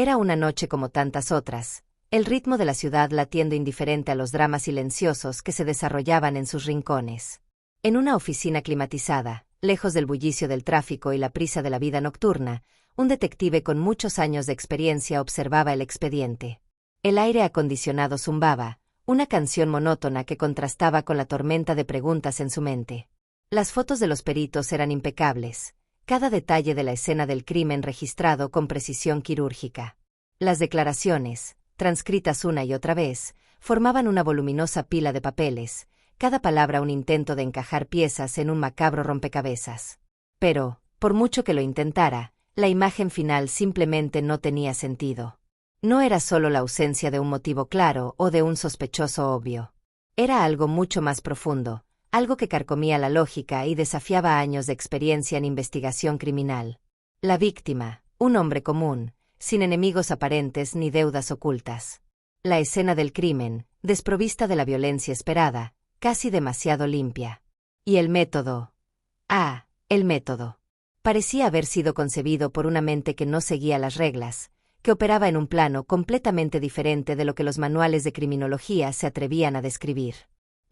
Era una noche como tantas otras, el ritmo de la ciudad latiendo indiferente a los dramas silenciosos que se desarrollaban en sus rincones. En una oficina climatizada, lejos del bullicio del tráfico y la prisa de la vida nocturna, un detective con muchos años de experiencia observaba el expediente. El aire acondicionado zumbaba, una canción monótona que contrastaba con la tormenta de preguntas en su mente. Las fotos de los peritos eran impecables, cada detalle de la escena del crimen registrado con precisión quirúrgica. Las declaraciones, transcritas una y otra vez, formaban una voluminosa pila de papeles, cada palabra un intento de encajar piezas en un macabro rompecabezas. Pero, por mucho que lo intentara, la imagen final simplemente no tenía sentido. No era solo la ausencia de un motivo claro o de un sospechoso obvio. Era algo mucho más profundo, algo que carcomía la lógica y desafiaba años de experiencia en investigación criminal. La víctima, un hombre común, sin enemigos aparentes ni deudas ocultas. La escena del crimen, desprovista de la violencia esperada, casi demasiado limpia. Y el método. El método. Parecía haber sido concebido por una mente que no seguía las reglas, que operaba en un plano completamente diferente de lo que los manuales de criminología se atrevían a describir.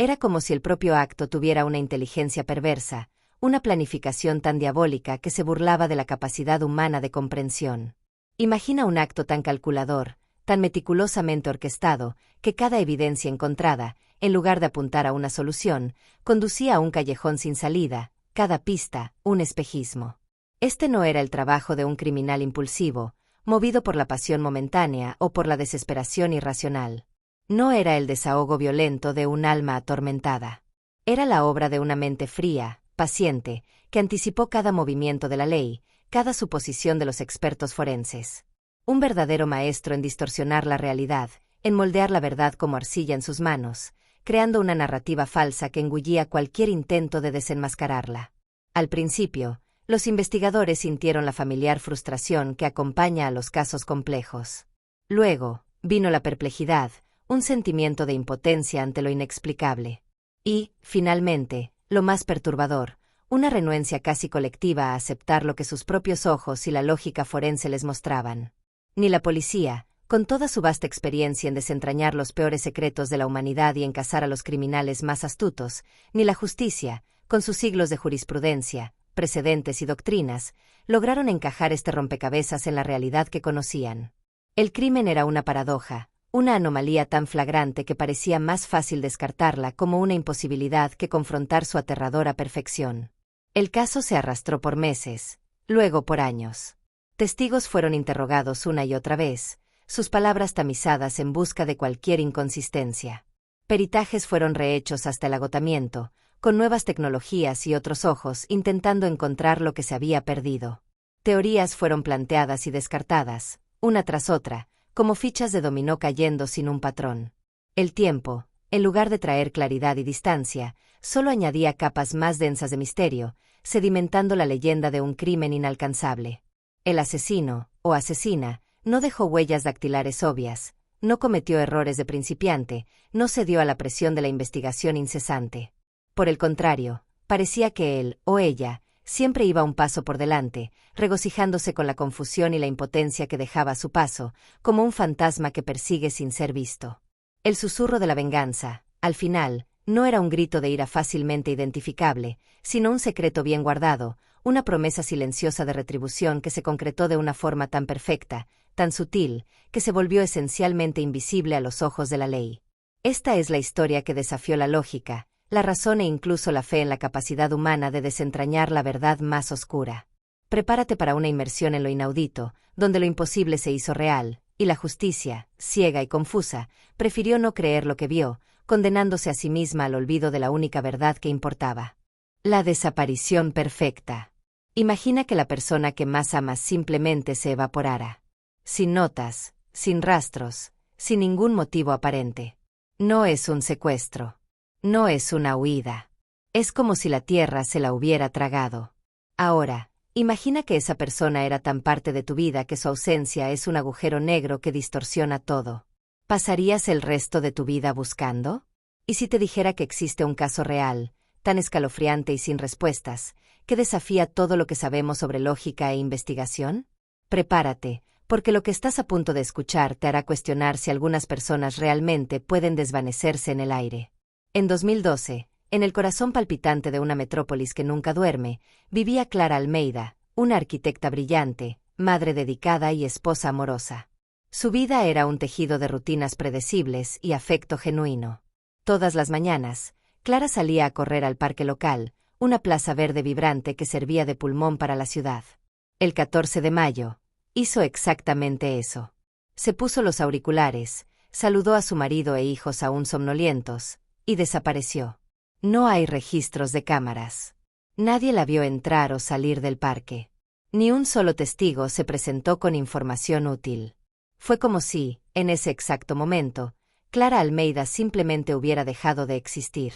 Era como si el propio acto tuviera una inteligencia perversa, una planificación tan diabólica que se burlaba de la capacidad humana de comprensión. Imagina un acto tan calculador, tan meticulosamente orquestado, que cada evidencia encontrada, en lugar de apuntar a una solución, conducía a un callejón sin salida, cada pista, un espejismo. Este no era el trabajo de un criminal impulsivo, movido por la pasión momentánea o por la desesperación irracional. No era el desahogo violento de un alma atormentada. Era la obra de una mente fría, paciente, que anticipó cada movimiento de la ley, cada suposición de los expertos forenses. Un verdadero maestro en distorsionar la realidad, en moldear la verdad como arcilla en sus manos, creando una narrativa falsa que engullía cualquier intento de desenmascararla. Al principio, los investigadores sintieron la familiar frustración que acompaña a los casos complejos. Luego, vino la perplejidad, un sentimiento de impotencia ante lo inexplicable. Y, finalmente, lo más perturbador, una renuencia casi colectiva a aceptar lo que sus propios ojos y la lógica forense les mostraban. Ni la policía, con toda su vasta experiencia en desentrañar los peores secretos de la humanidad y en cazar a los criminales más astutos, ni la justicia, con sus siglos de jurisprudencia, precedentes y doctrinas, lograron encajar este rompecabezas en la realidad que conocían. El crimen era una paradoja, una anomalía tan flagrante que parecía más fácil descartarla como una imposibilidad que confrontar su aterradora perfección. El caso se arrastró por meses, luego por años. Testigos fueron interrogados una y otra vez, sus palabras tamizadas en busca de cualquier inconsistencia. Peritajes fueron rehechos hasta el agotamiento, con nuevas tecnologías y otros ojos intentando encontrar lo que se había perdido. Teorías fueron planteadas y descartadas, una tras otra, como fichas de dominó cayendo sin un patrón. El tiempo, en lugar de traer claridad y distancia, solo añadía capas más densas de misterio, sedimentando la leyenda de un crimen inalcanzable. El asesino, o asesina, no dejó huellas dactilares obvias, no cometió errores de principiante, no cedió a la presión de la investigación incesante. Por el contrario, parecía que él, o ella, siempre iba un paso por delante, regocijándose con la confusión y la impotencia que dejaba a su paso, como un fantasma que persigue sin ser visto. El susurro de la venganza, al final, no era un grito de ira fácilmente identificable, sino un secreto bien guardado, una promesa silenciosa de retribución que se concretó de una forma tan perfecta, tan sutil, que se volvió esencialmente invisible a los ojos de la ley. Esta es la historia que desafió la lógica, la razón e incluso la fe en la capacidad humana de desentrañar la verdad más oscura. Prepárate para una inmersión en lo inaudito, donde lo imposible se hizo real, y la justicia, ciega y confusa, prefirió no creer lo que vio, condenándose a sí misma al olvido de la única verdad que importaba. La desaparición perfecta. Imagina que la persona que más amas simplemente se evaporara. Sin notas, sin rastros, sin ningún motivo aparente. No es un secuestro. No es una huida. Es como si la tierra se la hubiera tragado. Ahora, imagina que esa persona era tan parte de tu vida que su ausencia es un agujero negro que distorsiona todo. ¿Pasarías el resto de tu vida buscando? ¿Y si te dijera que existe un caso real, tan escalofriante y sin respuestas, que desafía todo lo que sabemos sobre lógica e investigación? Prepárate, porque lo que estás a punto de escuchar te hará cuestionar si algunas personas realmente pueden desvanecerse en el aire. En 2012, en el corazón palpitante de una metrópolis que nunca duerme, vivía Clara Almeida, una arquitecta brillante, madre dedicada y esposa amorosa. Su vida era un tejido de rutinas predecibles y afecto genuino. Todas las mañanas, Clara salía a correr al parque local, una plaza verde vibrante que servía de pulmón para la ciudad. El 14 de mayo, hizo exactamente eso. Se puso los auriculares, saludó a su marido e hijos aún somnolientos, y desapareció. No hay registros de cámaras. Nadie la vio entrar o salir del parque. Ni un solo testigo se presentó con información útil. Fue como si, en ese exacto momento, Clara Almeida simplemente hubiera dejado de existir.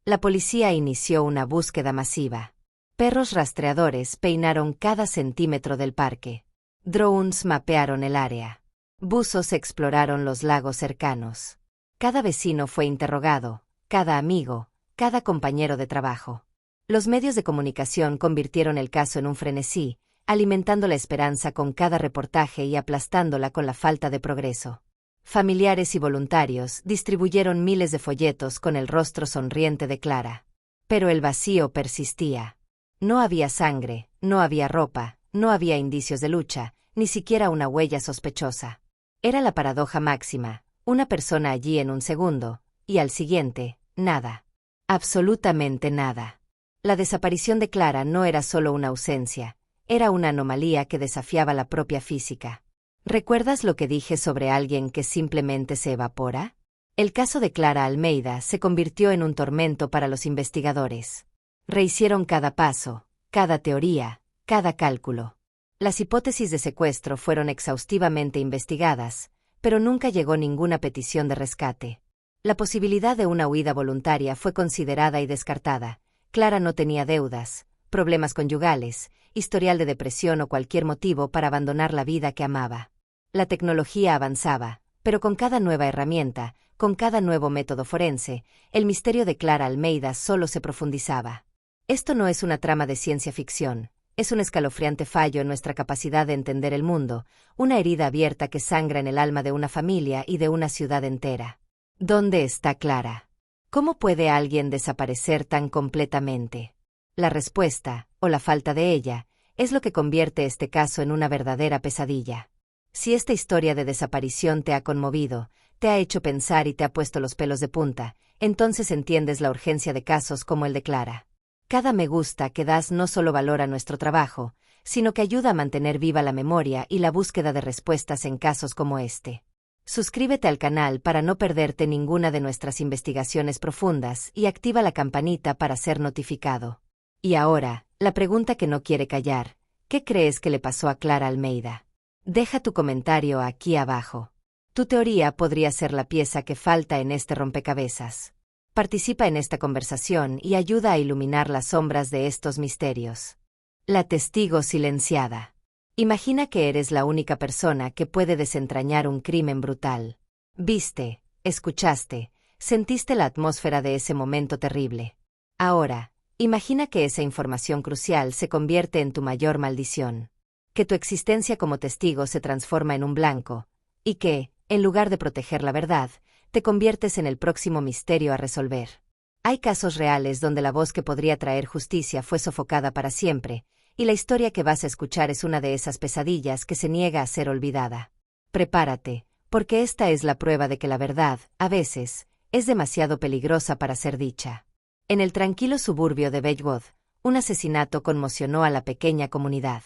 La policía inició una búsqueda masiva. Perros rastreadores peinaron cada centímetro del parque. Drones mapearon el área. Buzos exploraron los lagos cercanos. Cada vecino fue interrogado, cada amigo, cada compañero de trabajo. Los medios de comunicación convirtieron el caso en un frenesí, alimentando la esperanza con cada reportaje y aplastándola con la falta de progreso. Familiares y voluntarios distribuyeron miles de folletos con el rostro sonriente de Clara. Pero el vacío persistía. No había sangre, no había ropa, no había indicios de lucha, ni siquiera una huella sospechosa. Era la paradoja máxima, una persona allí en un segundo, y al siguiente, nada. Absolutamente nada. La desaparición de Clara no era solo una ausencia, era una anomalía que desafiaba la propia física. ¿Recuerdas lo que dije sobre alguien que simplemente se evapora? El caso de Clara Almeida se convirtió en un tormento para los investigadores. Rehicieron cada paso, cada teoría, cada cálculo. Las hipótesis de secuestro fueron exhaustivamente investigadas, pero nunca llegó ninguna petición de rescate. La posibilidad de una huida voluntaria fue considerada y descartada. Clara no tenía deudas, problemas conyugales, historial de depresión o cualquier motivo para abandonar la vida que amaba. La tecnología avanzaba, pero con cada nueva herramienta, con cada nuevo método forense, el misterio de Clara Almeida solo se profundizaba. Esto no es una trama de ciencia ficción. Es un escalofriante fallo en nuestra capacidad de entender el mundo, una herida abierta que sangra en el alma de una familia y de una ciudad entera. ¿Dónde está Clara? ¿Cómo puede alguien desaparecer tan completamente? La respuesta, o la falta de ella, es lo que convierte este caso en una verdadera pesadilla. Si esta historia de desaparición te ha conmovido, te ha hecho pensar y te ha puesto los pelos de punta, entonces entiendes la urgencia de casos como el de Clara. Cada me gusta que das no solo valora nuestro trabajo, sino que ayuda a mantener viva la memoria y la búsqueda de respuestas en casos como este. Suscríbete al canal para no perderte ninguna de nuestras investigaciones profundas y activa la campanita para ser notificado. Y ahora, la pregunta que no quiere callar, ¿qué crees que le pasó a Clara Almeida? Deja tu comentario aquí abajo. Tu teoría podría ser la pieza que falta en este rompecabezas. Participa en esta conversación y ayuda a iluminar las sombras de estos misterios. La testigo silenciada. Imagina que eres la única persona que puede desentrañar un crimen brutal. Viste, escuchaste, sentiste la atmósfera de ese momento terrible. Ahora, imagina que esa información crucial se convierte en tu mayor maldición. Que tu existencia como testigo se transforma en un blanco, y que, en lugar de proteger la verdad, te conviertes en el próximo misterio a resolver. Hay casos reales donde la voz que podría traer justicia fue sofocada para siempre, y la historia que vas a escuchar es una de esas pesadillas que se niega a ser olvidada. Prepárate, porque esta es la prueba de que la verdad, a veces, es demasiado peligrosa para ser dicha. En el tranquilo suburbio de Bedworth, un asesinato conmocionó a la pequeña comunidad.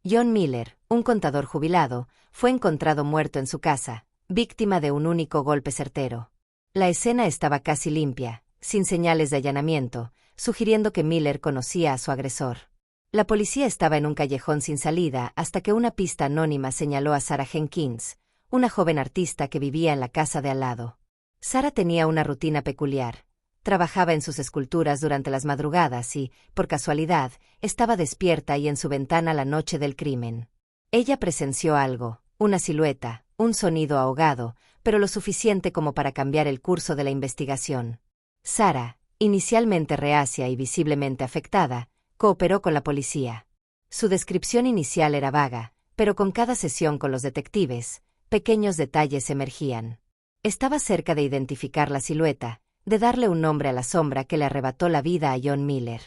John Miller, un contador jubilado, fue encontrado muerto en su casa, víctima de un único golpe certero. La escena estaba casi limpia, sin señales de allanamiento, sugiriendo que Miller conocía a su agresor. La policía estaba en un callejón sin salida hasta que una pista anónima señaló a Sarah Jenkins, una joven artista que vivía en la casa de al lado. Sarah tenía una rutina peculiar. Trabajaba en sus esculturas durante las madrugadas y, por casualidad, estaba despierta y en su ventana la noche del crimen. Ella presenció algo, una silueta, un sonido ahogado, pero lo suficiente como para cambiar el curso de la investigación. Sarah, inicialmente reacia y visiblemente afectada, cooperó con la policía. Su descripción inicial era vaga, Pero con cada sesión con los detectives, pequeños detalles emergían. Estaba cerca de identificar la silueta, de darle un nombre a la sombra que le arrebató la vida a John Miller.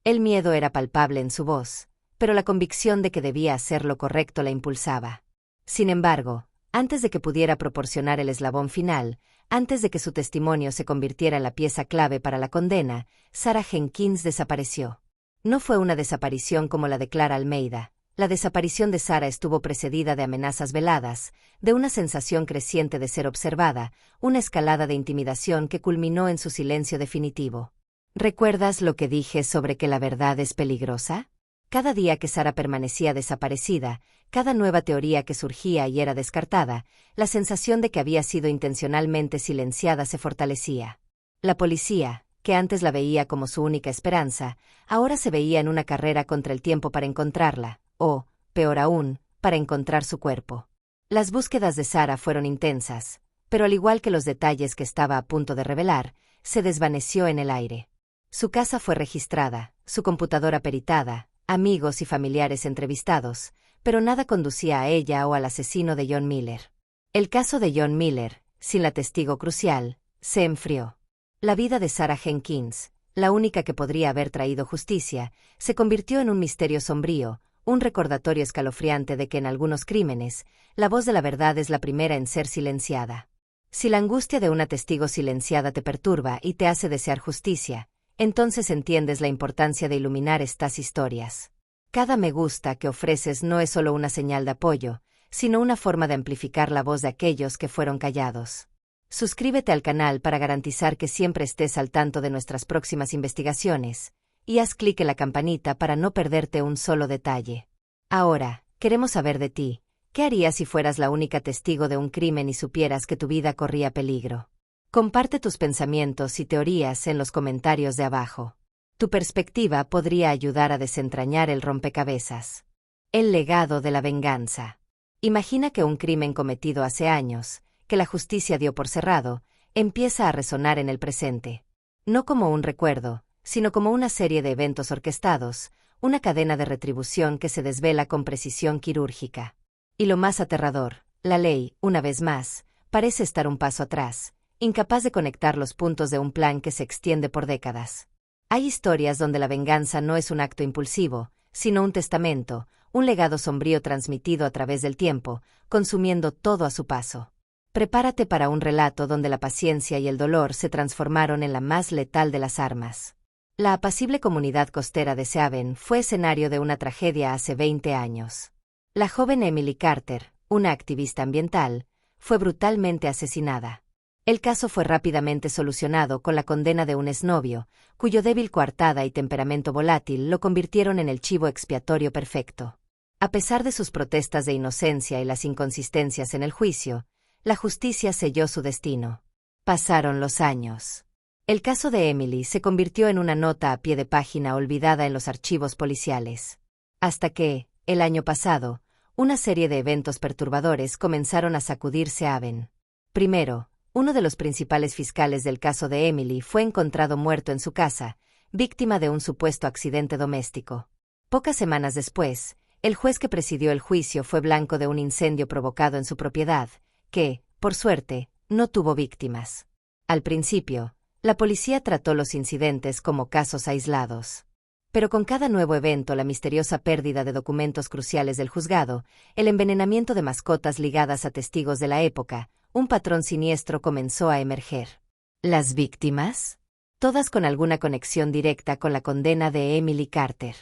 El miedo era palpable en su voz, pero la convicción de que debía hacer lo correcto la impulsaba. Sin embargo, antes de que pudiera proporcionar el eslabón final, antes de que su testimonio se convirtiera en la pieza clave para la condena, Sarah Jenkins desapareció. No fue una desaparición como la de Clara Almeida. La desaparición de Sarah estuvo precedida de amenazas veladas, de una sensación creciente de ser observada, una escalada de intimidación que culminó en su silencio definitivo. ¿Recuerdas lo que dije sobre que la verdad es peligrosa? Cada día que Sarah permanecía desaparecida, cada nueva teoría que surgía y era descartada, la sensación de que había sido intencionalmente silenciada se fortalecía. La policía, que antes la veía como su única esperanza, ahora se veía en una carrera contra el tiempo para encontrarla, o, peor aún, para encontrar su cuerpo. Las búsquedas de Sarah fueron intensas, pero al igual que los detalles que estaba a punto de revelar, se desvaneció en el aire. Su casa fue registrada, su computadora peritada, amigos y familiares entrevistados, pero nada conducía a ella o al asesino de John Miller. El caso de John Miller, sin la testigo crucial, se enfrió. La vida de Sarah Jenkins, la única que podría haber traído justicia, se convirtió en un misterio sombrío, un recordatorio escalofriante de que en algunos crímenes, la voz de la verdad es la primera en ser silenciada. Si la angustia de una testigo silenciada te perturba y te hace desear justicia, entonces entiendes la importancia de iluminar estas historias. Cada me gusta que ofreces no es solo una señal de apoyo, sino una forma de amplificar la voz de aquellos que fueron callados. Suscríbete al canal para garantizar que siempre estés al tanto de nuestras próximas investigaciones, y haz clic en la campanita para no perderte un solo detalle. Ahora, queremos saber de ti. ¿Qué harías si fueras la única testigo de un crimen y supieras que tu vida corría peligro? Comparte tus pensamientos y teorías en los comentarios de abajo. Tu perspectiva podría ayudar a desentrañar el rompecabezas. El legado de la venganza. Imagina que un crimen cometido hace años, que la justicia dio por cerrado, empieza a resonar en el presente. No como un recuerdo, sino como una serie de eventos orquestados, una cadena de retribución que se desvela con precisión quirúrgica. Y lo más aterrador, la ley, una vez más, parece estar un paso atrás, incapaz de conectar los puntos de un plan que se extiende por décadas. Hay historias donde la venganza no es un acto impulsivo, sino un testamento, un legado sombrío transmitido a través del tiempo, consumiendo todo a su paso. Prepárate para un relato donde la paciencia y el dolor se transformaron en la más letal de las armas. La apacible comunidad costera de Seaven fue escenario de una tragedia hace 20 años. La joven Emily Carter, una activista ambiental, fue brutalmente asesinada. El caso fue rápidamente solucionado con la condena de un exnovio, cuyo débil coartada y temperamento volátil lo convirtieron en el chivo expiatorio perfecto. A pesar de sus protestas de inocencia y las inconsistencias en el juicio, la justicia selló su destino. Pasaron los años. El caso de Emily se convirtió en una nota a pie de página olvidada en los archivos policiales. Hasta que, el año pasado, una serie de eventos perturbadores comenzaron a sacudir Seaven. Primero, uno de los principales fiscales del caso de Emily fue encontrado muerto en su casa, víctima de un supuesto accidente doméstico. Pocas semanas después, el juez que presidió el juicio fue blanco de un incendio provocado en su propiedad, que, por suerte, no tuvo víctimas. Al principio, la policía trató los incidentes como casos aislados. Pero con cada nuevo evento, la misteriosa pérdida de documentos cruciales del juzgado, el envenenamiento de mascotas ligadas a testigos de la época, un patrón siniestro comenzó a emerger. ¿Las víctimas? Todas con alguna conexión directa con la condena de Emily Carter.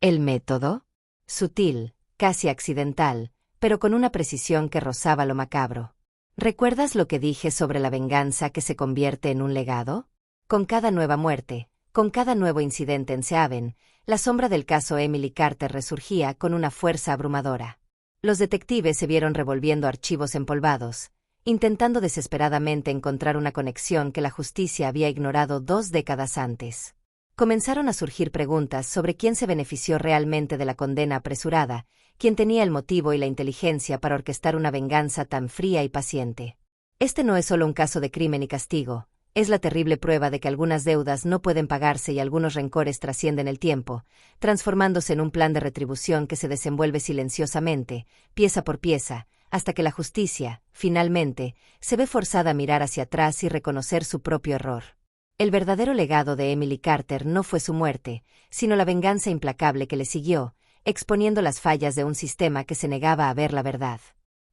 ¿El método? Sutil, casi accidental, pero con una precisión que rozaba lo macabro. ¿Recuerdas lo que dije sobre la venganza que se convierte en un legado? Con cada nueva muerte, con cada nuevo incidente en Seaven, la sombra del caso Emily Carter resurgía con una fuerza abrumadora. Los detectives se vieron revolviendo archivos empolvados, intentando desesperadamente encontrar una conexión que la justicia había ignorado 2 décadas antes. Comenzaron a surgir preguntas sobre quién se benefició realmente de la condena apresurada, quién tenía el motivo y la inteligencia para orquestar una venganza tan fría y paciente. Este no es solo un caso de crimen y castigo, Es la terrible prueba de que algunas deudas no pueden pagarse y algunos rencores trascienden el tiempo, transformándose en un plan de retribución que se desenvuelve silenciosamente, pieza por pieza, hasta que la justicia, finalmente, se ve forzada a mirar hacia atrás y reconocer su propio error. El verdadero legado de Emily Carter no fue su muerte, sino la venganza implacable que le siguió, exponiendo las fallas de un sistema que se negaba a ver la verdad.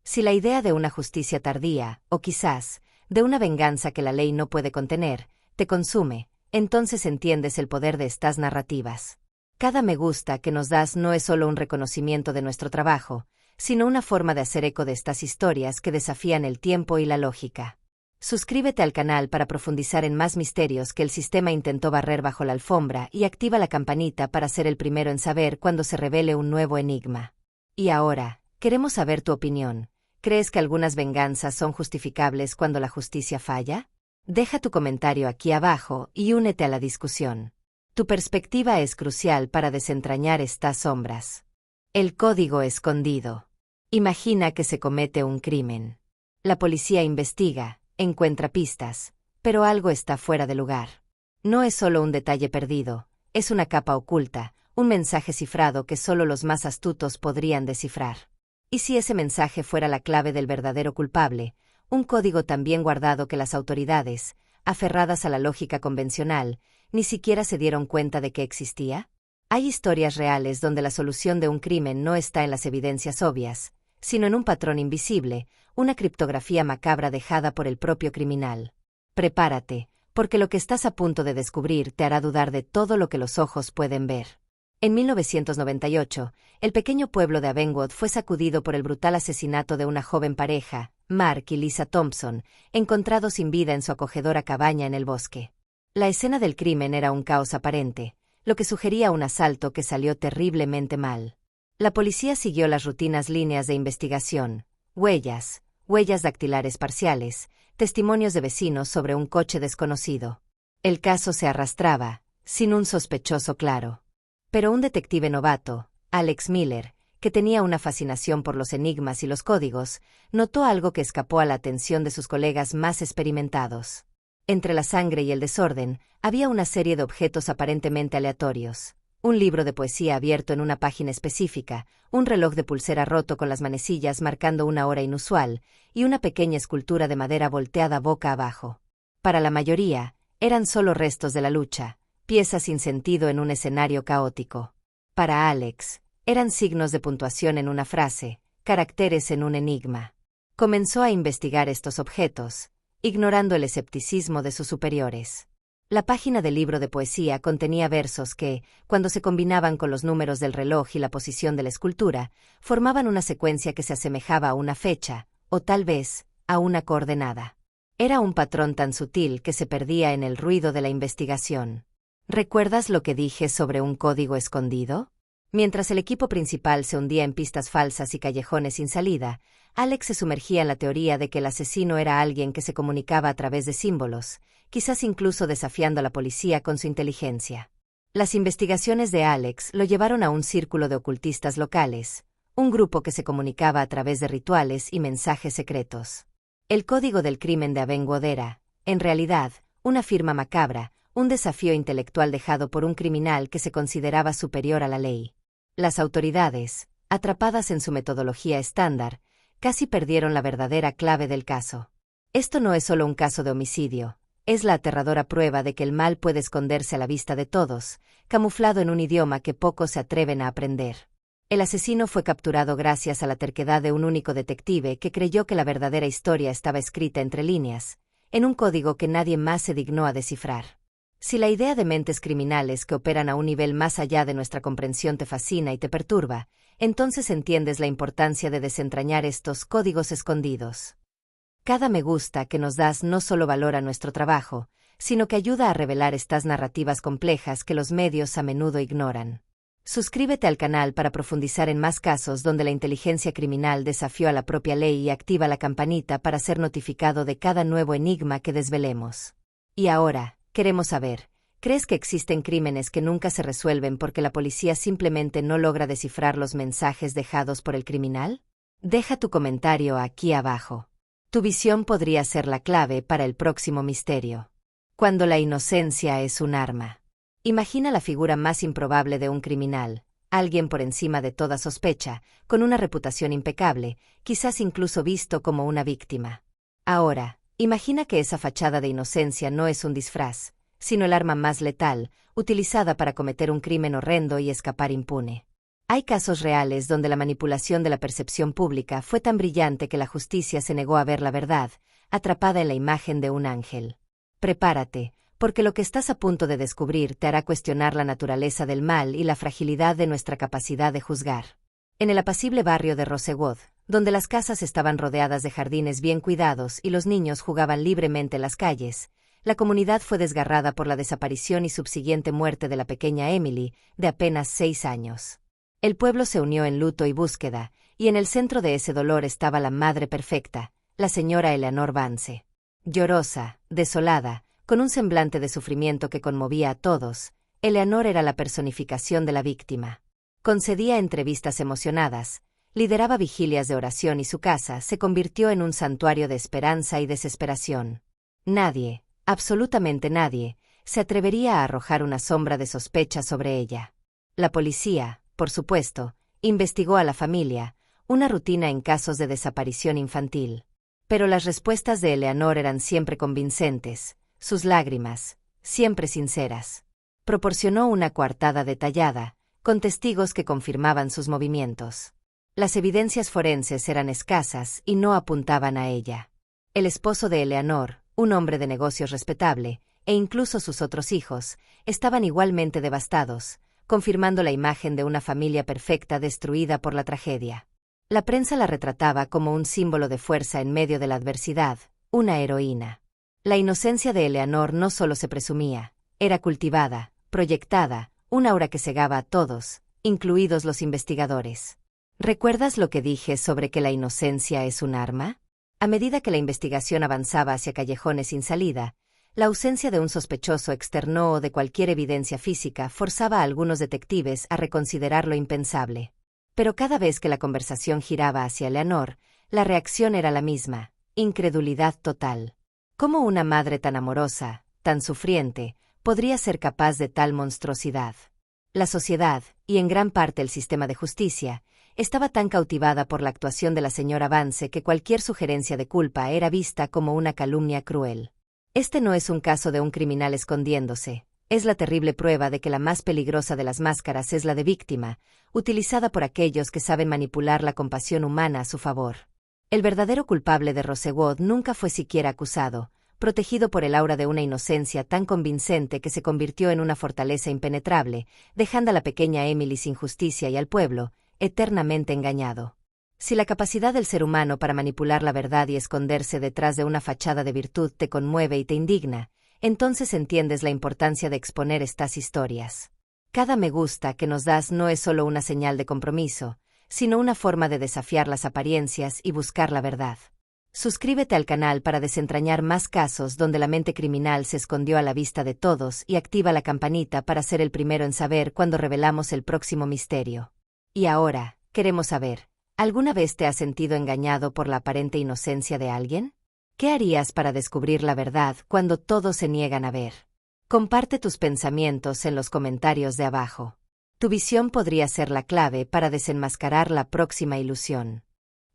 Si la idea de una justicia tardía, o quizás, de una venganza que la ley no puede contener, te consume, entonces entiendes el poder de estas narrativas. Cada me gusta que nos das no es solo un reconocimiento de nuestro trabajo, sino una forma de hacer eco de estas historias que desafían el tiempo y la lógica. Suscríbete al canal para profundizar en más misterios que el sistema intentó barrer bajo la alfombra y activa la campanita para ser el primero en saber cuando se revele un nuevo enigma. Y ahora, queremos saber tu opinión. ¿Crees que algunas venganzas son justificables cuando la justicia falla? Deja tu comentario aquí abajo y únete a la discusión. Tu perspectiva es crucial para desentrañar estas sombras. El código escondido. Imagina que se comete un crimen. La policía investiga, encuentra pistas, pero algo está fuera de lugar. No es solo un detalle perdido, es una capa oculta, un mensaje cifrado que solo los más astutos podrían descifrar. ¿Y si ese mensaje fuera la clave del verdadero culpable, un código tan bien guardado que las autoridades, aferradas a la lógica convencional, ni siquiera se dieron cuenta de que existía? Hay historias reales donde la solución de un crimen no está en las evidencias obvias, sino en un patrón invisible, una criptografía macabra dejada por el propio criminal. Prepárate, porque lo que estás a punto de descubrir te hará dudar de todo lo que los ojos pueden ver. En 1998, el pequeño pueblo de Avonwood fue sacudido por el brutal asesinato de una joven pareja, Mark y Lisa Thompson, encontrados sin vida en su acogedora cabaña en el bosque. La escena del crimen era un caos aparente, lo que sugería un asalto que salió terriblemente mal. La policía siguió las rutinas líneas de investigación, huellas dactilares parciales, testimonios de vecinos sobre un coche desconocido. El caso se arrastraba, sin un sospechoso claro. Pero un detective novato, Alex Miller, que tenía una fascinación por los enigmas y los códigos, notó algo que escapó a la atención de sus colegas más experimentados. Entre la sangre y el desorden, había una serie de objetos aparentemente aleatorios. Un libro de poesía abierto en una página específica, un reloj de pulsera roto con las manecillas marcando una hora inusual, y una pequeña escultura de madera volteada boca abajo. Para la mayoría, eran solo restos de la lucha, piezas sin sentido en un escenario caótico. Para Alex, eran signos de puntuación en una frase, caracteres en un enigma. Comenzó a investigar estos objetos, ignorando el escepticismo de sus superiores. La página del libro de poesía contenía versos que, cuando se combinaban con los números del reloj y la posición de la escultura, formaban una secuencia que se asemejaba a una fecha, o tal vez, a una coordenada. Era un patrón tan sutil que se perdía en el ruido de la investigación. ¿Recuerdas lo que dije sobre un código escondido? Mientras el equipo principal se hundía en pistas falsas y callejones sin salida, Alex se sumergía en la teoría de que el asesino era alguien que se comunicaba a través de símbolos, quizás incluso desafiando a la policía con su inteligencia. Las investigaciones de Alex lo llevaron a un círculo de ocultistas locales, un grupo que se comunicaba a través de rituales y mensajes secretos. El código del crimen de Avonwood era, en realidad, una firma macabra, un desafío intelectual dejado por un criminal que se consideraba superior a la ley. Las autoridades, atrapadas en su metodología estándar, casi perdieron la verdadera clave del caso. Esto no es solo un caso de homicidio, es la aterradora prueba de que el mal puede esconderse a la vista de todos, camuflado en un idioma que pocos se atreven a aprender. El asesino fue capturado gracias a la terquedad de un único detective que creyó que la verdadera historia estaba escrita entre líneas, en un código que nadie más se dignó a descifrar. Si la idea de mentes criminales que operan a un nivel más allá de nuestra comprensión te fascina y te perturba, entonces entiendes la importancia de desentrañar estos códigos escondidos. Cada me gusta que nos das no solo valora nuestro trabajo, sino que ayuda a revelar estas narrativas complejas que los medios a menudo ignoran. Suscríbete al canal para profundizar en más casos donde la inteligencia criminal desafió a la propia ley y activa la campanita para ser notificado de cada nuevo enigma que desvelemos. Y ahora, queremos saber, ¿crees que existen crímenes que nunca se resuelven porque la policía simplemente no logra descifrar los mensajes dejados por el criminal? Deja tu comentario aquí abajo. Tu visión podría ser la clave para el próximo misterio. Cuando la inocencia es un arma. Imagina la figura más improbable de un criminal, alguien por encima de toda sospecha, con una reputación impecable, quizás incluso visto como una víctima. Ahora, imagina que esa fachada de inocencia no es un disfraz, sino el arma más letal, utilizada para cometer un crimen horrendo y escapar impune. Hay casos reales donde la manipulación de la percepción pública fue tan brillante que la justicia se negó a ver la verdad, atrapada en la imagen de un ángel. Prepárate, porque lo que estás a punto de descubrir te hará cuestionar la naturaleza del mal y la fragilidad de nuestra capacidad de juzgar. En el apacible barrio de Rosewood, donde las casas estaban rodeadas de jardines bien cuidados y los niños jugaban libremente en las calles, la comunidad fue desgarrada por la desaparición y subsiguiente muerte de la pequeña Emily, de apenas 6 años. El pueblo se unió en luto y búsqueda, y en el centro de ese dolor estaba la madre perfecta, la señora Eleanor Vance. Llorosa, desolada, con un semblante de sufrimiento que conmovía a todos, Eleanor era la personificación de la víctima. Concedía entrevistas emocionadas, lideraba vigilias de oración y su casa se convirtió en un santuario de esperanza y desesperación. Nadie, absolutamente nadie, se atrevería a arrojar una sombra de sospecha sobre ella. La policía, por supuesto, investigó a la familia, una rutina en casos de desaparición infantil. Pero las respuestas de Eleanor eran siempre convincentes, sus lágrimas, siempre sinceras. Proporcionó una coartada detallada, con testigos que confirmaban sus movimientos. Las evidencias forenses eran escasas y no apuntaban a ella. El esposo de Eleanor, un hombre de negocios respetable, e incluso sus otros hijos, estaban igualmente devastados, confirmando la imagen de una familia perfecta destruida por la tragedia. La prensa la retrataba como un símbolo de fuerza en medio de la adversidad, una heroína. La inocencia de Eleanor no solo se presumía, era cultivada, proyectada, un aura que cegaba a todos, incluidos los investigadores. ¿Recuerdas lo que dije sobre que la inocencia es un arma? A medida que la investigación avanzaba hacia callejones sin salida, la ausencia de un sospechoso externo o de cualquier evidencia física forzaba a algunos detectives a reconsiderar lo impensable. Pero cada vez que la conversación giraba hacia Eleanor, la reacción era la misma, incredulidad total. ¿Cómo una madre tan amorosa, tan sufriente, podría ser capaz de tal monstruosidad? La sociedad, y en gran parte el sistema de justicia, estaba tan cautivada por la actuación de la señora Vance que cualquier sugerencia de culpa era vista como una calumnia cruel. Este no es un caso de un criminal escondiéndose, es la terrible prueba de que la más peligrosa de las máscaras es la de víctima, utilizada por aquellos que saben manipular la compasión humana a su favor. El verdadero culpable de Rosewood nunca fue siquiera acusado, protegido por el aura de una inocencia tan convincente que se convirtió en una fortaleza impenetrable, dejando a la pequeña Emily sin justicia y al pueblo, eternamente engañado. Si la capacidad del ser humano para manipular la verdad y esconderse detrás de una fachada de virtud te conmueve y te indigna, entonces entiendes la importancia de exponer estas historias. Cada me gusta que nos das no es solo una señal de compromiso, sino una forma de desafiar las apariencias y buscar la verdad. Suscríbete al canal para desentrañar más casos donde la mente criminal se escondió a la vista de todos y activa la campanita para ser el primero en saber cuando revelamos el próximo misterio. Y ahora, queremos saber, ¿alguna vez te has sentido engañado por la aparente inocencia de alguien? ¿Qué harías para descubrir la verdad cuando todos se niegan a ver? Comparte tus pensamientos en los comentarios de abajo. Tu visión podría ser la clave para desenmascarar la próxima ilusión.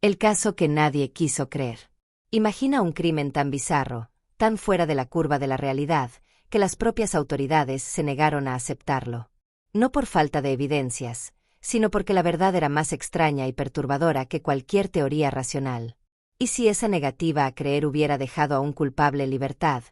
El caso que nadie quiso creer. Imagina un crimen tan bizarro, tan fuera de la curva de la realidad, que las propias autoridades se negaron a aceptarlo. No por falta de evidencias, sino porque la verdad era más extraña y perturbadora que cualquier teoría racional. ¿Y si esa negativa a creer hubiera dejado a un culpable en libertad,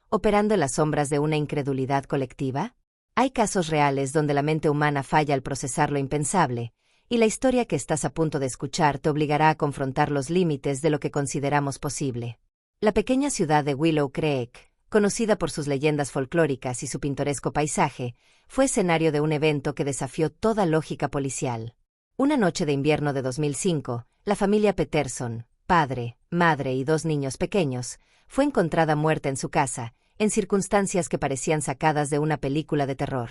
operando en las sombras de una incredulidad colectiva? Hay casos reales donde la mente humana falla al procesar lo impensable, y la historia que estás a punto de escuchar te obligará a confrontar los límites de lo que consideramos posible. La pequeña ciudad de Willow Creek, conocida por sus leyendas folclóricas y su pintoresco paisaje, fue escenario de un evento que desafió toda lógica policial. Una noche de invierno de 2005, la familia Peterson, padre, madre y 2 niños pequeños, fue encontrada muerta en su casa, en circunstancias que parecían sacadas de una película de terror.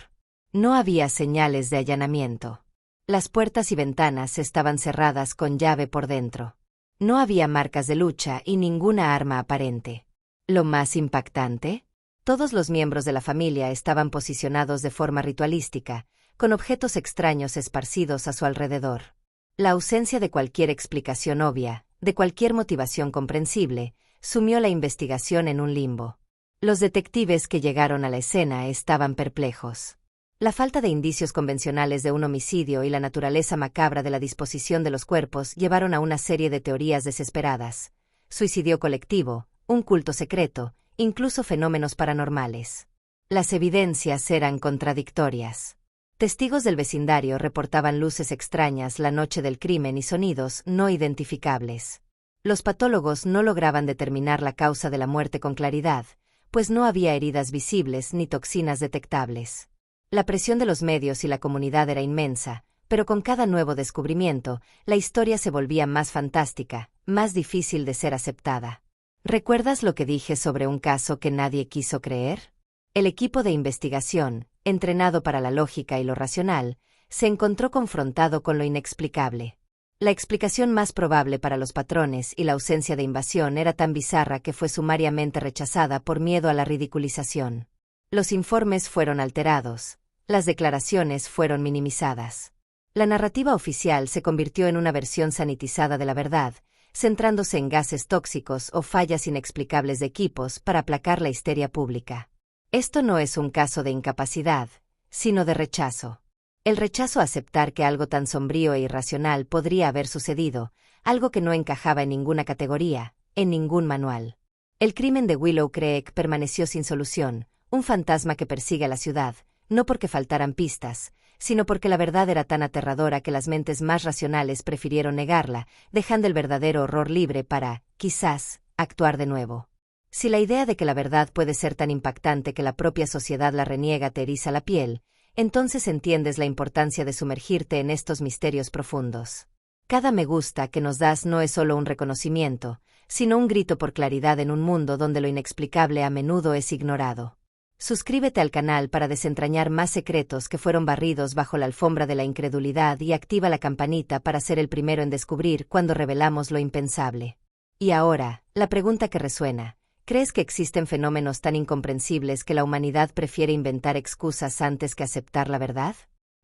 No había señales de allanamiento. Las puertas y ventanas estaban cerradas con llave por dentro. No había marcas de lucha y ninguna arma aparente. Lo más impactante, Todos los miembros de la familia estaban posicionados de forma ritualística, con objetos extraños esparcidos a su alrededor. La ausencia de cualquier explicación obvia, de cualquier motivación comprensible, sumió la investigación en un limbo. Los detectives que llegaron a la escena estaban perplejos. La falta de indicios convencionales de un homicidio y la naturaleza macabra de la disposición de los cuerpos llevaron a una serie de teorías desesperadas. Suicidio colectivo, un culto secreto, incluso fenómenos paranormales. Las evidencias eran contradictorias. Testigos del vecindario reportaban luces extrañas la noche del crimen y sonidos no identificables. Los patólogos no lograban determinar la causa de la muerte con claridad, pues no había heridas visibles ni toxinas detectables. La presión de los medios y la comunidad era inmensa, pero con cada nuevo descubrimiento, la historia se volvía más fantástica, más difícil de ser aceptada. ¿Recuerdas lo que dije sobre un caso que nadie quiso creer? El equipo de investigación, entrenado para la lógica y lo racional, se encontró confrontado con lo inexplicable. La explicación más probable para los patrones y la ausencia de invasión era tan bizarra que fue sumariamente rechazada por miedo a la ridiculización. Los informes fueron alterados, las declaraciones fueron minimizadas. La narrativa oficial se convirtió en una versión sanitizada de la verdad, centrándose en gases tóxicos o fallas inexplicables de equipos para aplacar la histeria pública. Esto no es un caso de incapacidad, sino de rechazo. El rechazo a aceptar que algo tan sombrío e irracional podría haber sucedido, algo que no encajaba en ninguna categoría, en ningún manual. El crimen de Willow Creek permaneció sin solución, un fantasma que persigue a la ciudad, no porque faltaran pistas, sino porque la verdad era tan aterradora que las mentes más racionales prefirieron negarla, dejando el verdadero horror libre para, quizás, actuar de nuevo. Si la idea de que la verdad puede ser tan impactante que la propia sociedad la reniega te eriza la piel, entonces entiendes la importancia de sumergirte en estos misterios profundos. Cada me gusta que nos das no es solo un reconocimiento, sino un grito por claridad en un mundo donde lo inexplicable a menudo es ignorado. Suscríbete al canal para desentrañar más secretos que fueron barridos bajo la alfombra de la incredulidad y activa la campanita para ser el primero en descubrir cuando revelamos lo impensable. Y ahora, la pregunta que resuena: ¿crees que existen fenómenos tan incomprensibles que la humanidad prefiere inventar excusas antes que aceptar la verdad?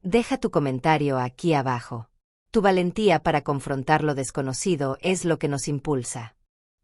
Deja tu comentario aquí abajo. Tu valentía para confrontar lo desconocido es lo que nos impulsa.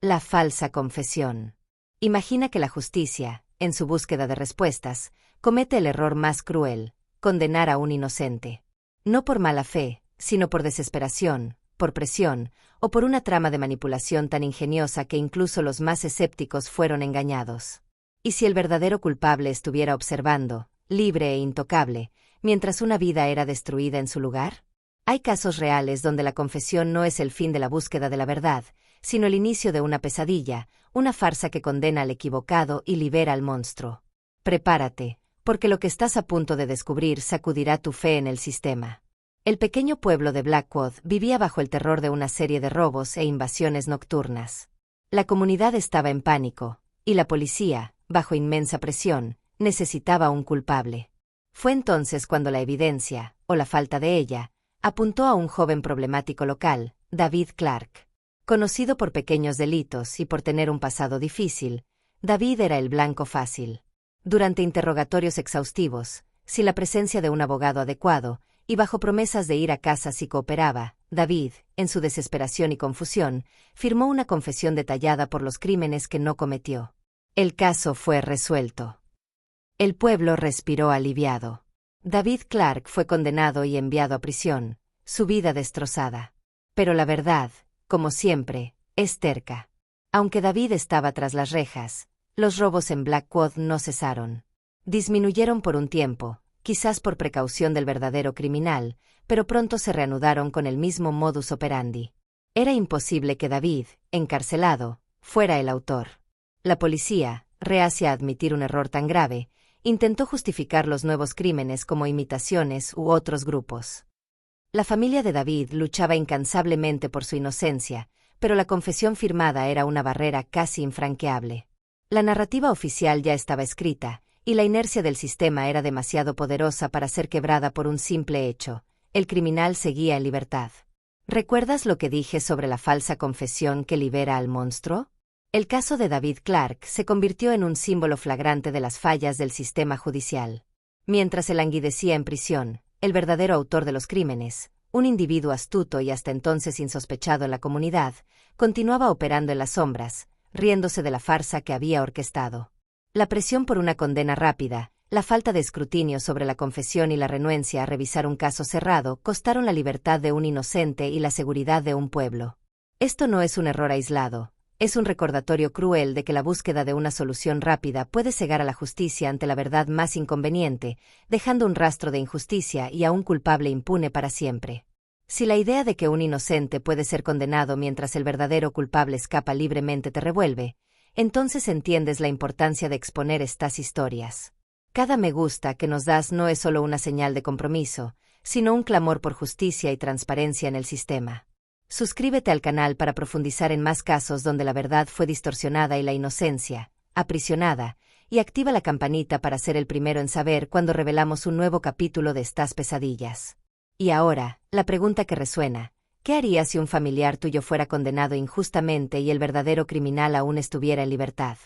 La falsa confesión. Imagina que la justicia, en su búsqueda de respuestas, comete el error más cruel: condenar a un inocente. No por mala fe, sino por desesperación, por presión, o por una trama de manipulación tan ingeniosa que incluso los más escépticos fueron engañados. ¿Y si el verdadero culpable estuviera observando, libre e intocable, mientras una vida era destruida en su lugar? Hay casos reales donde la confesión no es el fin de la búsqueda de la verdad, sino el inicio de una pesadilla, una farsa que condena al equivocado y libera al monstruo. Prepárate, porque lo que estás a punto de descubrir sacudirá tu fe en el sistema. El pequeño pueblo de Blackwood vivía bajo el terror de una serie de robos e invasiones nocturnas. La comunidad estaba en pánico, y la policía, bajo inmensa presión, necesitaba un culpable. Fue entonces cuando la evidencia, o la falta de ella, apuntó a un joven problemático local, David Clark. Conocido por pequeños delitos y por tener un pasado difícil, David era el blanco fácil. Durante interrogatorios exhaustivos, sin la presencia de un abogado adecuado, y bajo promesas de ir a casa si cooperaba, David, en su desesperación y confusión, firmó una confesión detallada por los crímenes que no cometió. El caso fue resuelto. El pueblo respiró aliviado. David Clark fue condenado y enviado a prisión, su vida destrozada. Pero la verdad, como siempre, es terca. Aunque David estaba tras las rejas, los robos en Blackwood no cesaron. Disminuyeron por un tiempo, quizás por precaución del verdadero criminal, pero pronto se reanudaron con el mismo modus operandi. Era imposible que David, encarcelado, fuera el autor. La policía, reacia a admitir un error tan grave, intentó justificar los nuevos crímenes como imitaciones u otros grupos. La familia de David luchaba incansablemente por su inocencia, pero la confesión firmada era una barrera casi infranqueable. La narrativa oficial ya estaba escrita, y la inercia del sistema era demasiado poderosa para ser quebrada por un simple hecho: el criminal seguía en libertad. ¿Recuerdas lo que dije sobre la falsa confesión que libera al monstruo? El caso de David Clark se convirtió en un símbolo flagrante de las fallas del sistema judicial. Mientras él languidecía en prisión, el verdadero autor de los crímenes, un individuo astuto y hasta entonces insospechado en la comunidad, continuaba operando en las sombras, riéndose de la farsa que había orquestado. La presión por una condena rápida, la falta de escrutinio sobre la confesión y la renuencia a revisar un caso cerrado costaron la libertad de un inocente y la seguridad de un pueblo. Esto no es un error aislado. Es un recordatorio cruel de que la búsqueda de una solución rápida puede cegar a la justicia ante la verdad más inconveniente, dejando un rastro de injusticia y a un culpable impune para siempre. Si la idea de que un inocente puede ser condenado mientras el verdadero culpable escapa libremente te revuelve, entonces entiendes la importancia de exponer estas historias. Cada me gusta que nos das no es solo una señal de compromiso, sino un clamor por justicia y transparencia en el sistema. Suscríbete al canal para profundizar en más casos donde la verdad fue distorsionada y la inocencia, aprisionada, y activa la campanita para ser el primero en saber cuando revelamos un nuevo capítulo de estas pesadillas. Y ahora, la pregunta que resuena: ¿qué harías si un familiar tuyo fuera condenado injustamente y el verdadero criminal aún estuviera en libertad?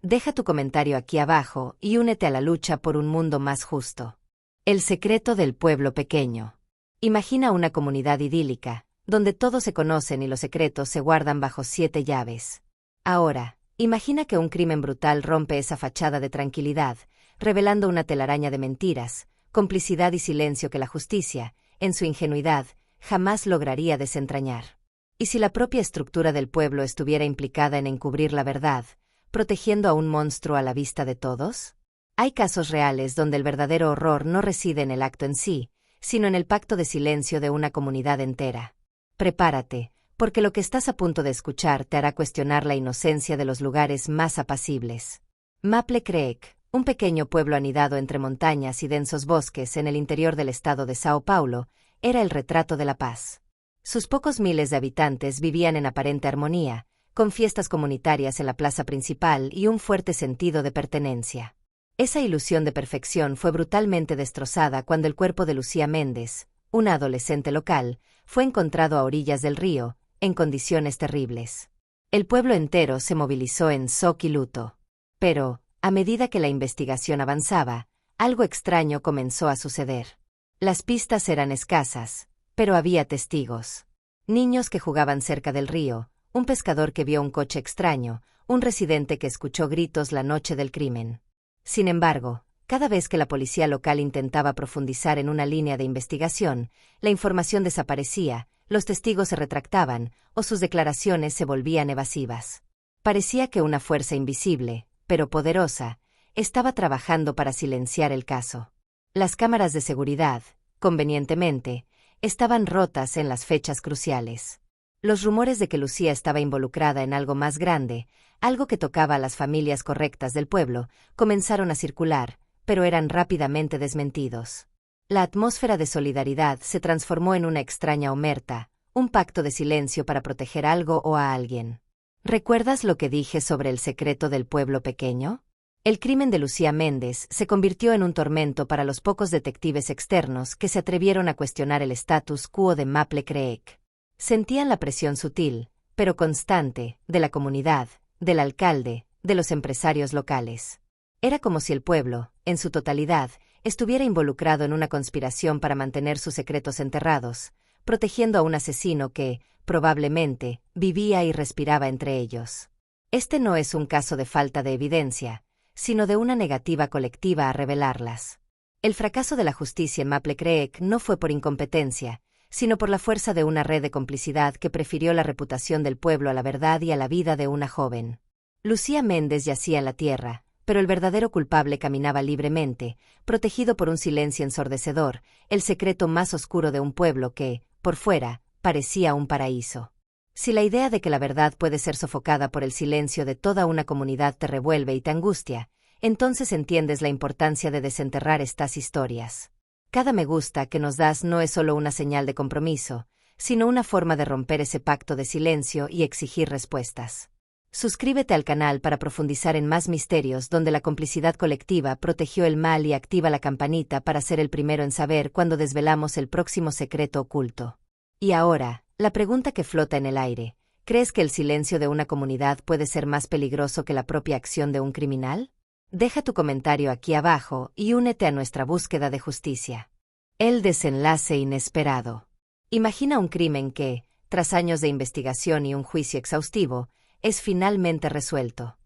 Deja tu comentario aquí abajo y únete a la lucha por un mundo más justo. El secreto del pueblo pequeño. Imagina una comunidad idílica, donde todos se conocen y los secretos se guardan bajo 7 llaves. Ahora, imagina que un crimen brutal rompe esa fachada de tranquilidad, revelando una telaraña de mentiras, complicidad y silencio que la justicia, en su ingenuidad, jamás lograría desentrañar. ¿Y si la propia estructura del pueblo estuviera implicada en encubrir la verdad, protegiendo a un monstruo a la vista de todos? Hay casos reales donde el verdadero horror no reside en el acto en sí, sino en el pacto de silencio de una comunidad entera. Prepárate, porque lo que estás a punto de escuchar te hará cuestionar la inocencia de los lugares más apacibles. Maple Creek, un pequeño pueblo anidado entre montañas y densos bosques en el interior del estado de Sao Paulo, era el retrato de la paz. Sus pocos miles de habitantes vivían en aparente armonía, con fiestas comunitarias en la plaza principal y un fuerte sentido de pertenencia. Esa ilusión de perfección fue brutalmente destrozada cuando el cuerpo de Lucía Méndez, una adolescente local, fue encontrado a orillas del río, en condiciones terribles. El pueblo entero se movilizó en shock y luto. Pero, a medida que la investigación avanzaba, algo extraño comenzó a suceder. Las pistas eran escasas, pero había testigos. Niños que jugaban cerca del río, un pescador que vio un coche extraño, un residente que escuchó gritos la noche del crimen. Sin embargo, cada vez que la policía local intentaba profundizar en una línea de investigación, la información desaparecía, los testigos se retractaban, o sus declaraciones se volvían evasivas. Parecía que una fuerza invisible, pero poderosa, estaba trabajando para silenciar el caso. Las cámaras de seguridad, convenientemente, estaban rotas en las fechas cruciales. Los rumores de que Lucía estaba involucrada en algo más grande, algo que tocaba a las familias correctas del pueblo, comenzaron a circular, pero eran rápidamente desmentidos. La atmósfera de solidaridad se transformó en una extraña omerta, un pacto de silencio para proteger algo o a alguien. ¿Recuerdas lo que dije sobre el secreto del pueblo pequeño? El crimen de Lucía Méndez se convirtió en un tormento para los pocos detectives externos que se atrevieron a cuestionar el status quo de Maple Creek. Sentían la presión sutil, pero constante, de la comunidad, del alcalde, de los empresarios locales. Era como si el pueblo, en su totalidad, estuviera involucrado en una conspiración para mantener sus secretos enterrados, protegiendo a un asesino que, probablemente, vivía y respiraba entre ellos. Este no es un caso de falta de evidencia, sino de una negativa colectiva a revelarlas. El fracaso de la justicia en Maple Creek no fue por incompetencia, sino por la fuerza de una red de complicidad que prefirió la reputación del pueblo a la verdad y a la vida de una joven. Lucía Méndez yacía en la tierra, pero el verdadero culpable caminaba libremente, protegido por un silencio ensordecedor, el secreto más oscuro de un pueblo que, por fuera, parecía un paraíso. Si la idea de que la verdad puede ser sofocada por el silencio de toda una comunidad te revuelve y te angustia, entonces entiendes la importancia de desenterrar estas historias. Cada me gusta que nos das no es solo una señal de compromiso, sino una forma de romper ese pacto de silencio y exigir respuestas. Suscríbete al canal para profundizar en más misterios donde la complicidad colectiva protegió el mal y activa la campanita para ser el primero en saber cuando desvelamos el próximo secreto oculto. Y ahora, la pregunta que flota en el aire: ¿Crees que el silencio de una comunidad puede ser más peligroso que la propia acción de un criminal? Deja tu comentario aquí abajo y únete a nuestra búsqueda de justicia. El desenlace inesperado. Imagina un crimen que, tras años de investigación y un juicio exhaustivo, es finalmente resuelto.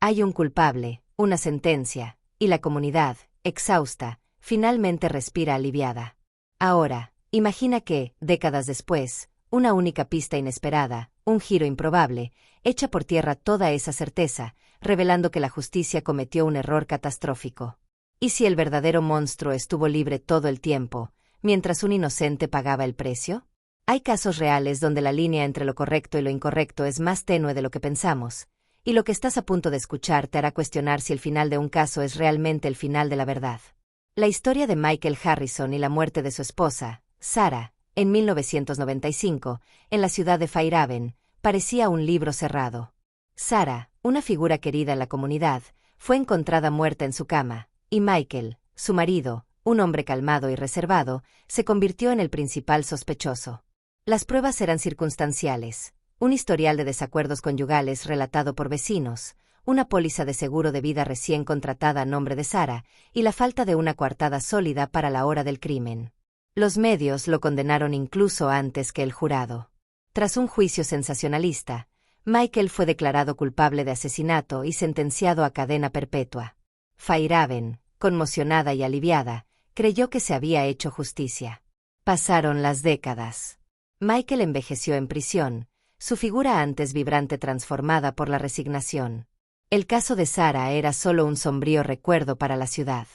Hay un culpable, una sentencia, y la comunidad, exhausta, finalmente respira aliviada. Ahora, imagina que, décadas después, una única pista inesperada, un giro improbable, echa por tierra toda esa certeza, revelando que la justicia cometió un error catastrófico. ¿Y si el verdadero monstruo estuvo libre todo el tiempo, mientras un inocente pagaba el precio? Hay casos reales donde la línea entre lo correcto y lo incorrecto es más tenue de lo que pensamos, y lo que estás a punto de escuchar te hará cuestionar si el final de un caso es realmente el final de la verdad. La historia de Michael Harrison y la muerte de su esposa, Sarah, en 1995, en la ciudad de Fairhaven, parecía un libro cerrado. Sarah, una figura querida en la comunidad, fue encontrada muerta en su cama, y Michael, su marido, un hombre calmado y reservado, se convirtió en el principal sospechoso. Las pruebas eran circunstanciales. Un historial de desacuerdos conyugales relatado por vecinos, una póliza de seguro de vida recién contratada a nombre de Sarah, y la falta de una coartada sólida para la hora del crimen. Los medios lo condenaron incluso antes que el jurado. Tras un juicio sensacionalista, Michael fue declarado culpable de asesinato y sentenciado a cadena perpetua. Fairhaven, conmocionada y aliviada, creyó que se había hecho justicia. Pasaron las décadas. Michael envejeció en prisión, su figura antes vibrante transformada por la resignación. El caso de Sarah era solo un sombrío recuerdo para la ciudad.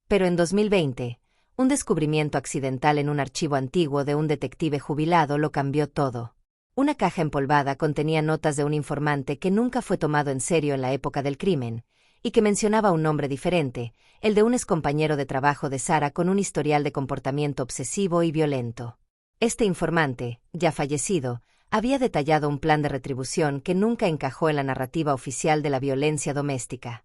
Pero en 2020, un descubrimiento accidental en un archivo antiguo de un detective jubilado lo cambió todo. Una caja empolvada contenía notas de un informante que nunca fue tomado en serio en la época del crimen, y que mencionaba un nombre diferente, el de un excompañero de trabajo de Sarah con un historial de comportamiento obsesivo y violento. Este informante, ya fallecido, había detallado un plan de retribución que nunca encajó en la narrativa oficial de la violencia doméstica.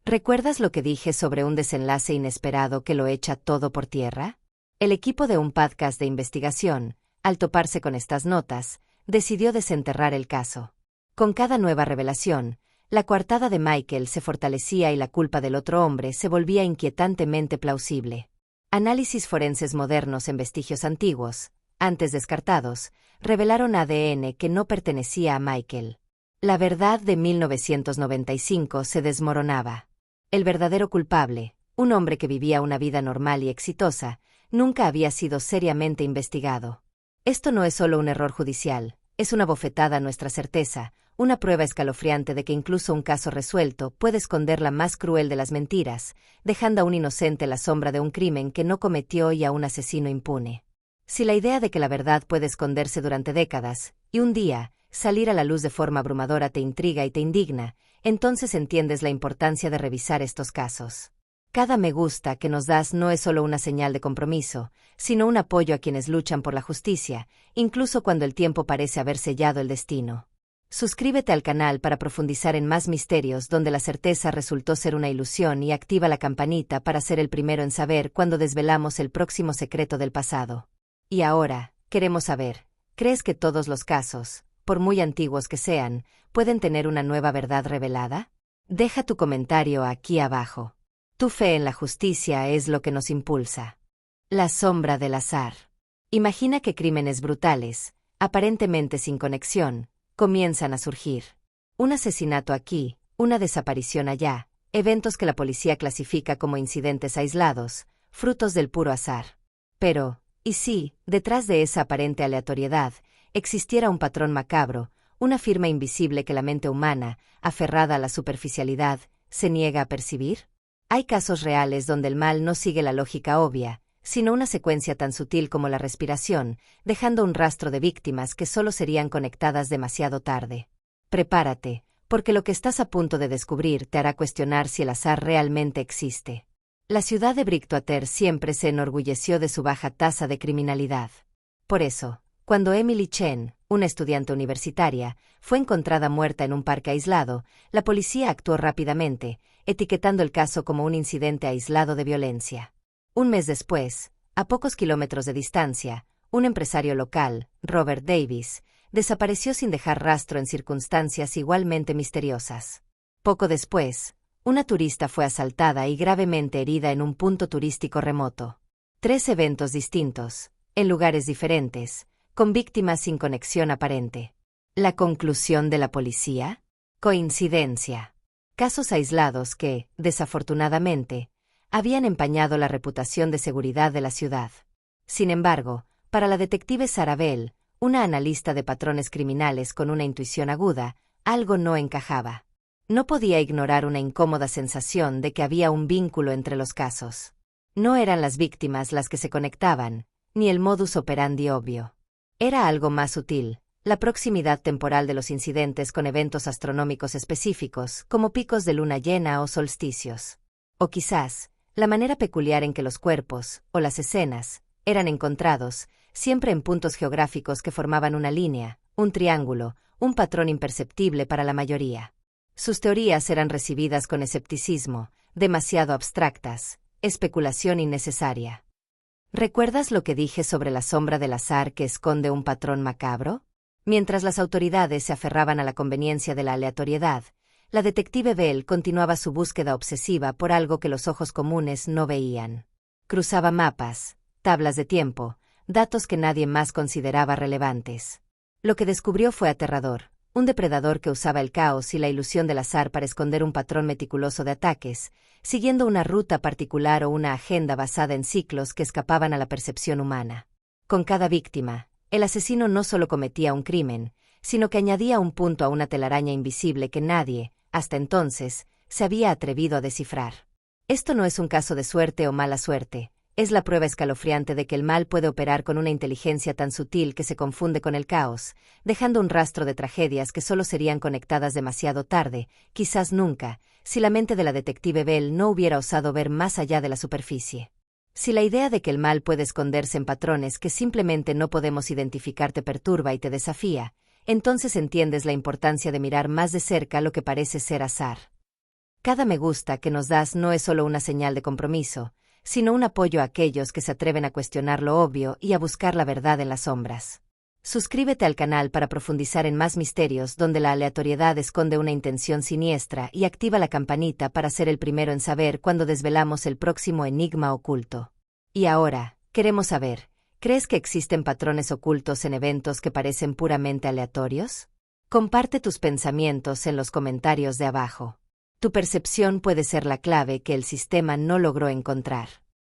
¿Recuerdas lo que dije sobre un desenlace inesperado que lo echa todo por tierra? El equipo de un podcast de investigación, al toparse con estas notas, decidió desenterrar el caso. Con cada nueva revelación, la coartada de Michael se fortalecía y la culpa del otro hombre se volvía inquietantemente plausible. Análisis forenses modernos en vestigios antiguos, antes descartados, revelaron ADN que no pertenecía a Michael. La verdad de 1995 se desmoronaba. El verdadero culpable, un hombre que vivía una vida normal y exitosa, nunca había sido seriamente investigado. Esto no es solo un error judicial, es una bofetada a nuestra certeza, una prueba escalofriante de que incluso un caso resuelto puede esconder la más cruel de las mentiras, dejando a un inocente en la sombra de un crimen que no cometió y a un asesino impune. Si la idea de que la verdad puede esconderse durante décadas, y un día, salir a la luz de forma abrumadora te intriga y te indigna, entonces entiendes la importancia de revisar estos casos. Cada me gusta que nos das no es solo una señal de compromiso, sino un apoyo a quienes luchan por la justicia, incluso cuando el tiempo parece haber sellado el destino. Suscríbete al canal para profundizar en más misterios donde la certeza resultó ser una ilusión y activa la campanita para ser el primero en saber cuando desvelamos el próximo secreto del pasado. Y ahora, queremos saber, ¿crees que todos los casos, por muy antiguos que sean, pueden tener una nueva verdad revelada? Deja tu comentario aquí abajo. Tu fe en la justicia es lo que nos impulsa. La sombra del azar. Imagina que crímenes brutales, aparentemente sin conexión, comienzan a surgir. Un asesinato aquí, una desaparición allá, eventos que la policía clasifica como incidentes aislados, frutos del puro azar. Pero, ¿y si, detrás de esa aparente aleatoriedad, existiera un patrón macabro, una firma invisible que la mente humana, aferrada a la superficialidad, se niega a percibir? Hay casos reales donde el mal no sigue la lógica obvia, sino una secuencia tan sutil como la respiración, dejando un rastro de víctimas que solo serían conectadas demasiado tarde. Prepárate, porque lo que estás a punto de descubrir te hará cuestionar si el azar realmente existe. La ciudad de Bridgewater siempre se enorgulleció de su baja tasa de criminalidad. Por eso, cuando Emily Chen, una estudiante universitaria, fue encontrada muerta en un parque aislado, la policía actuó rápidamente, etiquetando el caso como un incidente aislado de violencia. Un mes después, a pocos kilómetros de distancia, un empresario local, Robert Davis, desapareció sin dejar rastro en circunstancias igualmente misteriosas. Poco después, una turista fue asaltada y gravemente herida en un punto turístico remoto. 3 eventos distintos, en lugares diferentes, con víctimas sin conexión aparente. ¿La conclusión de la policía? Coincidencia. Casos aislados que, desafortunadamente, habían empañado la reputación de seguridad de la ciudad. Sin embargo, para la detective Sarah Bell, una analista de patrones criminales con una intuición aguda, algo no encajaba. No podía ignorar una incómoda sensación de que había un vínculo entre los casos. No eran las víctimas las que se conectaban, ni el modus operandi obvio. Era algo más sutil, la proximidad temporal de los incidentes con eventos astronómicos específicos, como picos de luna llena o solsticios. O quizás, la manera peculiar en que los cuerpos, o las escenas, eran encontrados, siempre en puntos geográficos que formaban una línea, un triángulo, un patrón imperceptible para la mayoría. Sus teorías eran recibidas con escepticismo, demasiado abstractas, especulación innecesaria. ¿Recuerdas lo que dije sobre la sombra del azar que esconde un patrón macabro? Mientras las autoridades se aferraban a la conveniencia de la aleatoriedad, la detective Bell continuaba su búsqueda obsesiva por algo que los ojos comunes no veían. Cruzaba mapas, tablas de tiempo, datos que nadie más consideraba relevantes. Lo que descubrió fue aterrador. Un depredador que usaba el caos y la ilusión del azar para esconder un patrón meticuloso de ataques, siguiendo una ruta particular o una agenda basada en ciclos que escapaban a la percepción humana. Con cada víctima, el asesino no solo cometía un crimen, sino que añadía un punto a una telaraña invisible que nadie, hasta entonces, se había atrevido a descifrar. Esto no es un caso de suerte o mala suerte. Es la prueba escalofriante de que el mal puede operar con una inteligencia tan sutil que se confunde con el caos, dejando un rastro de tragedias que solo serían conectadas demasiado tarde, quizás nunca, si la mente de la detective Bell no hubiera osado ver más allá de la superficie. Si la idea de que el mal puede esconderse en patrones que simplemente no podemos identificar te perturba y te desafía, entonces entiendes la importancia de mirar más de cerca lo que parece ser azar. Cada me gusta que nos das no es solo una señal de compromiso, sino un apoyo a aquellos que se atreven a cuestionar lo obvio y a buscar la verdad en las sombras. Suscríbete al canal para profundizar en más misterios donde la aleatoriedad esconde una intención siniestra y activa la campanita para ser el primero en saber cuando desvelamos el próximo enigma oculto. Y ahora, queremos saber, ¿crees que existen patrones ocultos en eventos que parecen puramente aleatorios? Comparte tus pensamientos en los comentarios de abajo. Tu percepción puede ser la clave que el sistema no logró encontrar.